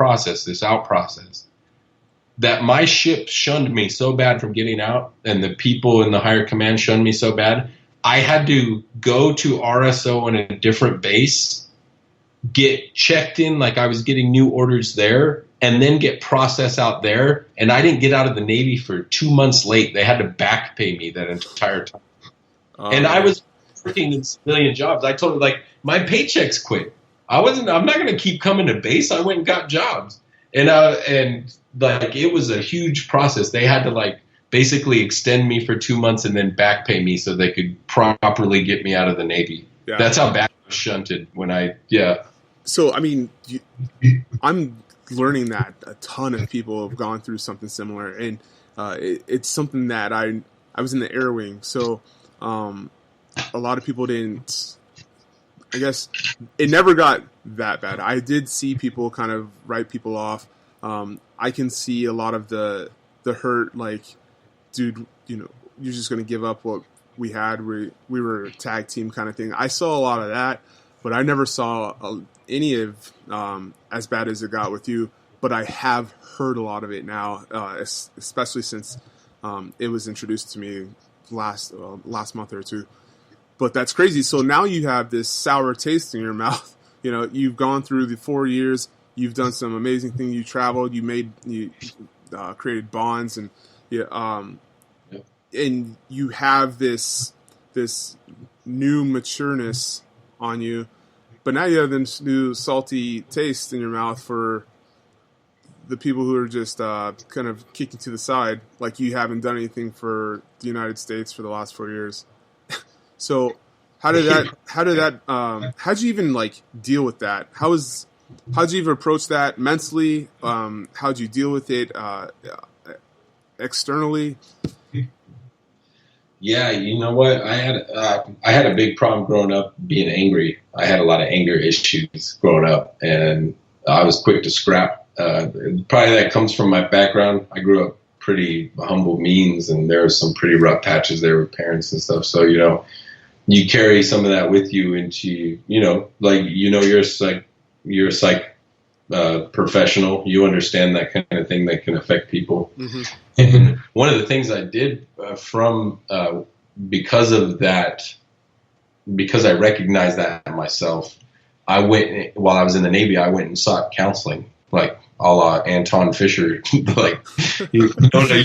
process, this out process, that my ship shunned me so bad from getting out, and the people in the higher command shunned me so bad, I had to go to RSO in a different base, get checked in like I was getting new orders there, and then get processed out there. And I didn't get out of the Navy for 2 months late. They had to back pay me that entire time. And I was working in civilian jobs. I told them, like, my paychecks quit. I'm not going to keep coming to base. I went and got jobs. And like, it was a huge process. They had to, like, basically extend me for 2 months and then back pay me so they could properly get me out of the Navy. Yeah. That's how bad I was shunted So, I mean, I'm learning that a ton of people have gone through something similar, and it's something that I was in the air wing, so a lot of people didn't. I guess it never got that bad. I did see people kind of write people off. I can see a lot of the hurt, like, dude, you know, you're just going to give up what we had. We were a tag team kind of thing. I saw a lot of that, but I never saw any of as bad as it got with you. But I have heard a lot of it now, especially since it was introduced to me last month or two. But that's crazy. So now you have this sour taste in your mouth. You know, you've gone through the 4 years. You've done some amazing things. You traveled. You created bonds, and and you have this new matureness on you. But now you have this new salty taste in your mouth for the people who are just kind of kicking to the side, like you haven't done anything for the United States for the last 4 years. So how'd you even, like, deal with that? How'd you even approach that mentally? How'd you deal with it externally? Yeah, you know what? I had a big problem growing up being angry. I had a lot of anger issues growing up, and I was quick to scrap. Probably that comes from my background. I grew up pretty humble means, and there were some pretty rough patches there with parents and stuff. So, you know, you carry some of that with you into, you know, like, you know, you're a psych professional. You understand that kind of thing that can affect people. Mm-hmm. And one of the things I did because of that, because I recognized that myself, while I was in the Navy, I went and sought counseling, like a la Anton Fisher. Like, you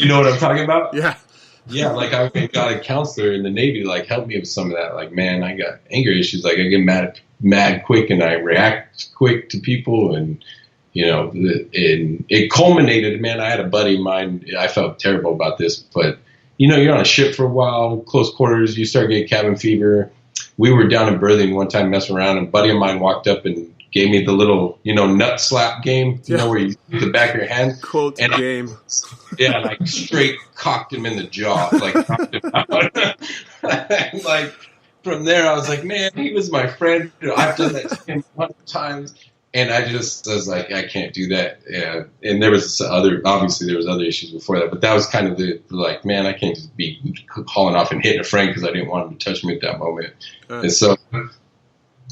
know what I'm talking about? Yeah. Yeah, like I got a counselor in the Navy, like, help me with some of that. Like, man, I got anger issues. Like, I get mad quick, and I react quick to people, and, you know, it culminated, man. I had a buddy of mine. I felt terrible about this, but, you know, you're on a ship for a while, close quarters, you start getting cabin fever. We were down in berthing one time messing around, and a buddy of mine walked up and gave me the little, you know, nut slap game, you know, where you use the back of your hand. Quote and game. Yeah, like straight cocked him in the jaw, like knocked him out. And, like, from there, I was like, man, he was my friend. I've done that to him 100 times. And I was like, I can't do that. Yeah. And there was obviously there was other issues before that, but that was kind of like, man, I can't just be hauling off and hitting a friend because I didn't want him to touch me at that moment. And so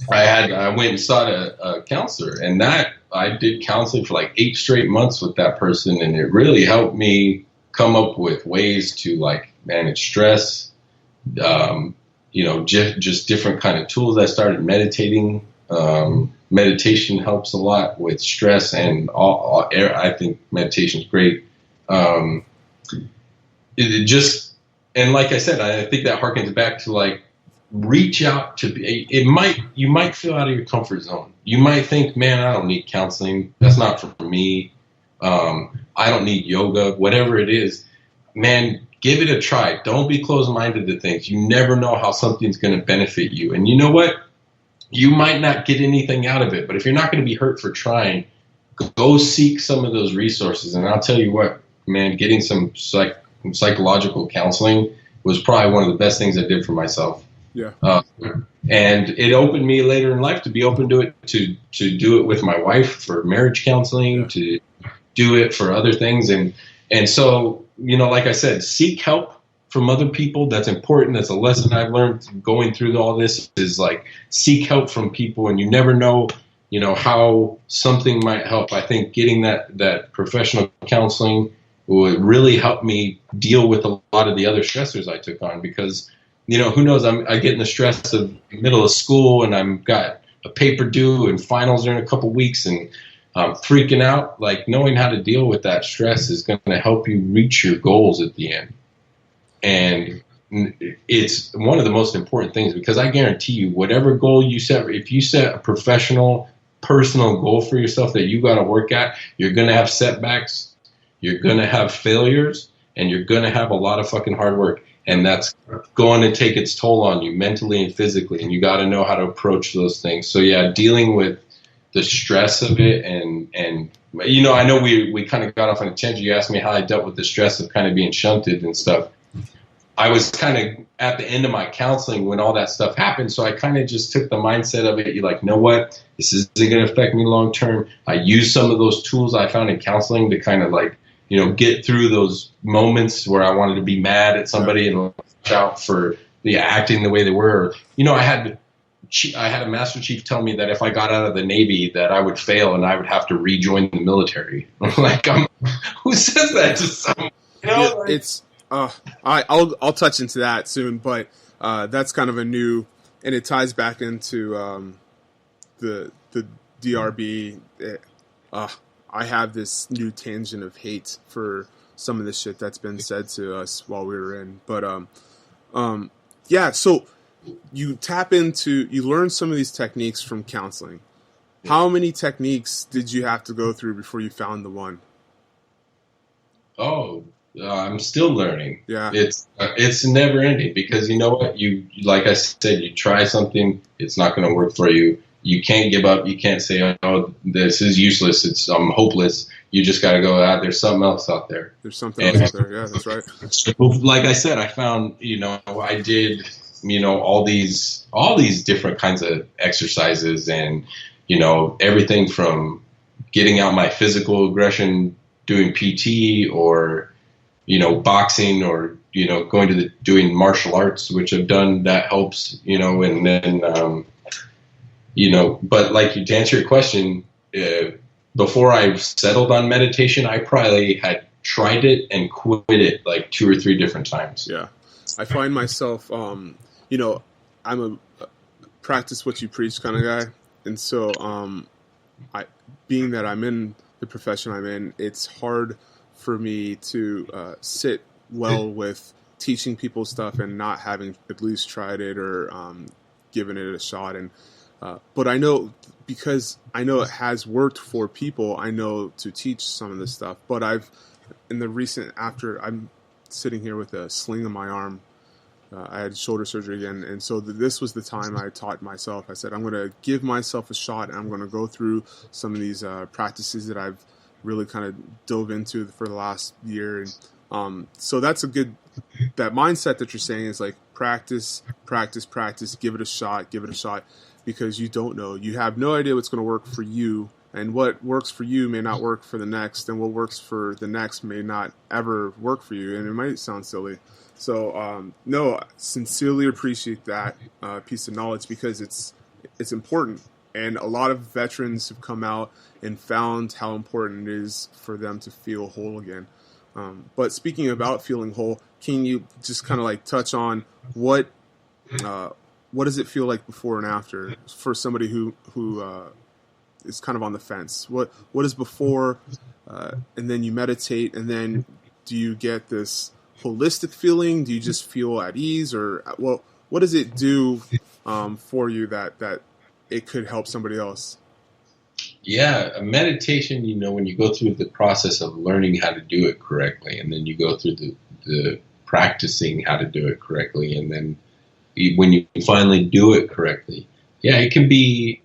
I went and sought a counselor, and that I did counseling for like 8 straight months with that person. And it really helped me come up with ways to, like, manage stress, you know, just different kind of tools. I started meditating. Meditation helps a lot with stress, and I think meditation is great. And like I said, I think that harkens back to, like, reach out to you might feel out of your comfort zone. You might think, man, I don't need counseling. That's not for me. I don't need yoga, whatever it is, man, give it a try. Don't be closed-minded to things. You never know how something's going to benefit you. And you know what? You might not get anything out of it, but if you're not going to be hurt for trying, go seek some of those resources. And I'll tell you what, man, getting some psychological counseling was probably one of the best things I did for myself. Yeah. And it opened me later in life to be open to it, to do it with my wife for marriage counseling, to do it for other things. And so, you know, like I said, seek help from other people. That's important. That's a lesson I've learned going through all this, is, like, seek help from people. And you never know how something might help. I think getting that professional counseling would really help me deal with a lot of the other stressors I took on, because, who knows, I get in the stress of middle of school and I'm got a paper due and finals are in a couple weeks and I'm freaking out. Like, knowing how to deal with that stress is going to help you reach your goals at the end. And it's one of the most important things, because I guarantee you, whatever goal you set, if you set a professional, personal goal for yourself that you got to work at, you're going to have setbacks, you're going to have failures, and you're going to have a lot of fucking hard work. And that's going to take its toll on you mentally and physically. And you got to know how to approach those things. So yeah, dealing with the stress of it. And I know we kind of got off on a tangent. You asked me how I dealt with the stress of kind of being shunted and stuff. I was kind of at the end of my counseling when all that stuff happened. So I kind of just took the mindset of it. You're like, you know what? This isn't going to affect me long term. I used some of those tools I found in counseling to kind of like, get through those moments where I wanted to be mad at somebody and watch out for the acting the way they were. I had a master chief tell me that if I got out of the Navy that I would fail and I would have to rejoin the military. Like, who says that to someone? It's I'll touch into that soon, but that's kind of a new, and it ties back into the DRB. I have this new tangent of hate for some of the shit that's been said to us while we were in. But yeah, so you learn some of these techniques from counseling. How many techniques did you have to go through before you found the one? I'm still learning. Yeah, it's never ending, because you know what, like I said, you try something, it's not going to work for you. You can't give up. You can't say, "Oh, this is useless. I'm hopeless." You just got to go, there's something else out there. There's something else out there. Yeah, that's right. Like I said, I found, I did, all these different kinds of exercises, and everything from getting out my physical aggression, doing PT, or boxing, or going to doing martial arts, which I've done, that helps, and then but like, to answer your question, before I settled on meditation, I probably had tried it and quit it like 2 or 3 different times. Yeah, I find myself, I'm a practice what you preach kind of guy, and so being that I'm in the profession I'm in, it's hard for me to sit well with teaching people stuff and not having at least tried it or given it a shot. And but I know, because I know it has worked for people, I know to teach some of this stuff. But after I'm sitting here with a sling on my arm, I had shoulder surgery again. And so this was the time I taught myself. I said, I'm going to give myself a shot, and I'm going to go through some of these practices that I've really kind of dove into for the last year. And so that's that mindset that you're saying is like, practice, give it a shot, because you don't know. You have no idea what's going to work for you, and what works for you may not work for the next, and what works for the next may not ever work for you, and it might sound silly. So, no, sincerely appreciate that piece of knowledge, because it's important, and a lot of veterans have come out and found how important it is for them to feel whole again. But speaking about feeling whole, can you just kind of like touch on what does it feel like before and after for somebody who is kind of on the fence? What is before, and then you meditate, and then do you get this holistic feeling? Do you just feel at ease, or what does it do for you that it could help somebody else? Yeah, meditation, when you go through the process of learning how to do it correctly, and then you go through the practicing how to do it correctly, and then when you finally do it correctly, yeah, it can be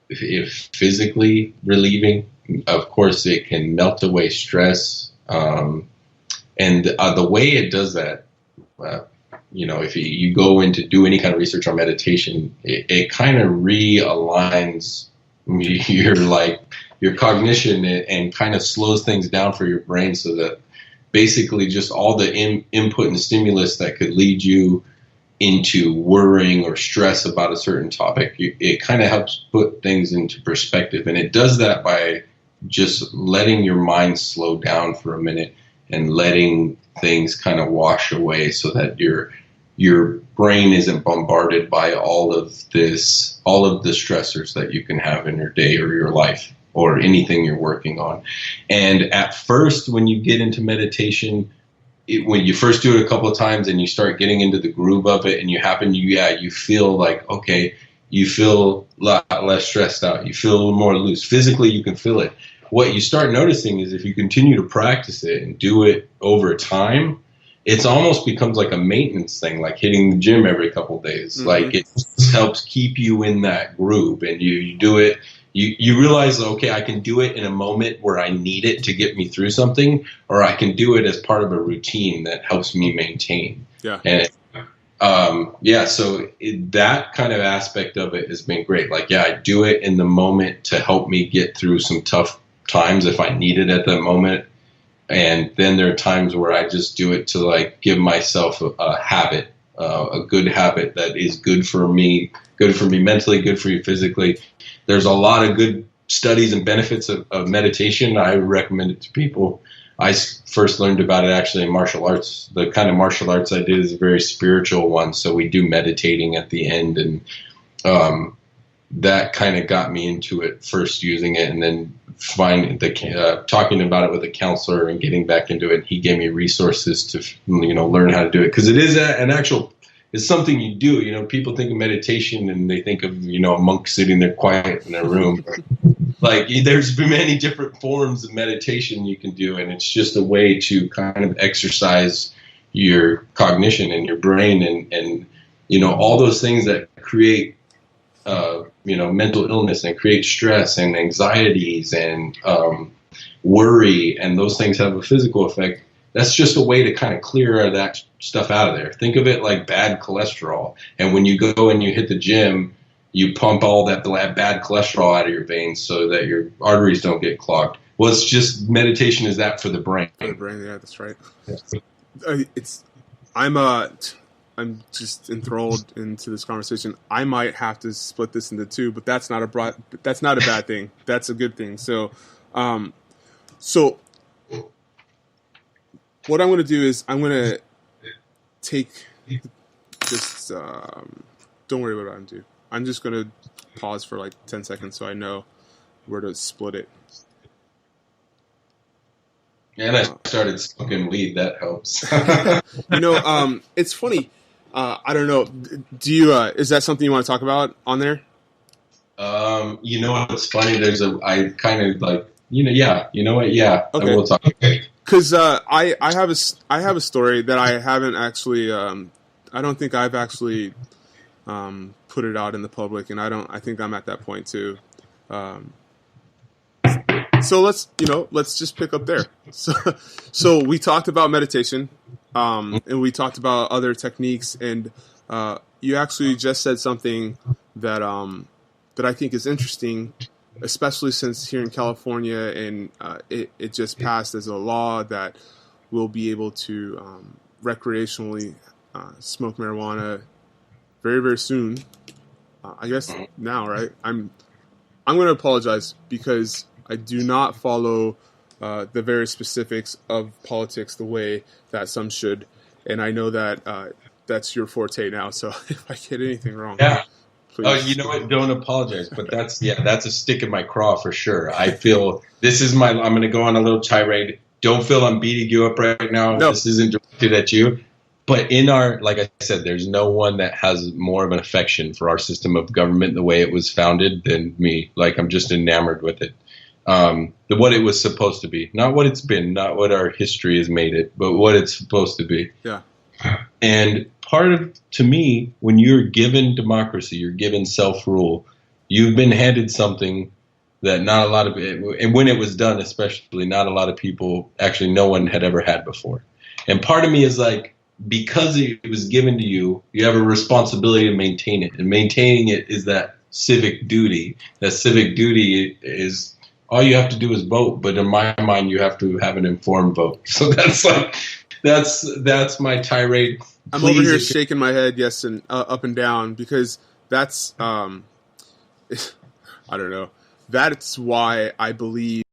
if physically relieving. Of course, it can melt away stress, and the way it does that, if you go in to do any kind of research on meditation, it kind of realigns your cognition and kind of slows things down for your brain, so that basically just all the input and stimulus that could lead you into worrying or stress about a certain topic. It kind of helps put things into perspective. And it does that by just letting your mind slow down for a minute and letting things kind of wash away so that your brain isn't bombarded by all of the stressors that you can have in your day or your life or anything you're working on. And at first, when you get into meditation, when you first do it a couple of times and you start getting into the groove of it and you feel like, okay, you feel a lot less stressed out. You feel a little more loose. Physically, you can feel it. What you start noticing is if you continue to practice it and do it over time, it almost becomes like a maintenance thing, like hitting the gym every couple of days. Mm-hmm. Like it just helps keep you in that groove, and you do it. You realize, okay, I can do it in a moment where I need it to get me through something, or I can do it as part of a routine that helps me maintain. Yeah. And so that kind of aspect of it has been great. Like, yeah, I do it in the moment to help me get through some tough times if I need it at that moment. And then there are times where I just do it to like give myself a habit, a good habit that is good for me mentally, good for you physically. There's a lot of good studies and benefits of meditation. I recommend it to people. I first learned about it actually in martial arts. The kind of martial arts I did is a very spiritual one. So we do meditating at the end, and that kind of got me into it, first using it and then talking about it with a counselor and getting back into it. He gave me resources to, learn how to do it. Because it is it's something you do. People think of meditation and they think of, a monk sitting there quiet in a room. Like, there's many different forms of meditation you can do, and it's just a way to kind of exercise your cognition and your brain and all those things that create mental illness and create stress and anxieties and worry, and those things have a physical effect. That's just a way to kind of clear that stuff out of there. Think of it like bad cholesterol. And when you go and you hit the gym, you pump all that bad cholesterol out of your veins so that your arteries don't get clogged. Well, it's just meditation is that for the brain. For the brain, yeah, that's right. I'm just enthralled into this conversation. I might have to split this into two, but that's not a bad thing. That's a good thing. So what I'm going to do is I'm going to take this. Don't worry about what I'm doing. I'm just going to pause for like 10 seconds so I know where to split it. And I started smoking weed. That helps. It's funny. I don't know. Do you? Is that something you want to talk about on there? What's funny? I kind of like. Yeah. You know what? Yeah. Okay. I will talk. Because I have a story that I haven't actually. I don't think I've actually put it out in the public, and I think I'm at that point too. So let's just pick up there. So we talked about meditation, and we talked about other techniques, and you actually just said something that I think is interesting, especially since here in California, and it just passed as a law that we'll be able to recreationally smoke marijuana very, very soon. I guess now, right? I'm going to apologize because I do not follow the very specifics of politics the way that some should, and I know that that's your forte now. So if I get anything wrong, please. Oh, you know what? Don't apologize, but that's a stick in my craw for sure. I feel I'm going to go on a little tirade. Don't feel I'm beating you up right now. No. This isn't directed at you. But like I said, there's no one that has more of an affection for our system of government the way it was founded than me. Like, I'm just enamored with it. What it was supposed to be, not what it's been, not what our history has made it, but what it's supposed to be. Yeah. And to me, when you're given democracy, you're given self-rule, you've been handed something that not a lot of, and when it was done, especially, not a lot of people, actually no one had ever had before. And part of me is like, because it was given to you, you have a responsibility to maintain it. And maintaining it is that civic duty. That civic duty is, all you have to do is vote. But in my mind, you have to have an informed vote. So That's my tirade. I'm Please, over here if shaking my head, yes, and up and down, because that's I don't know. That's why I believe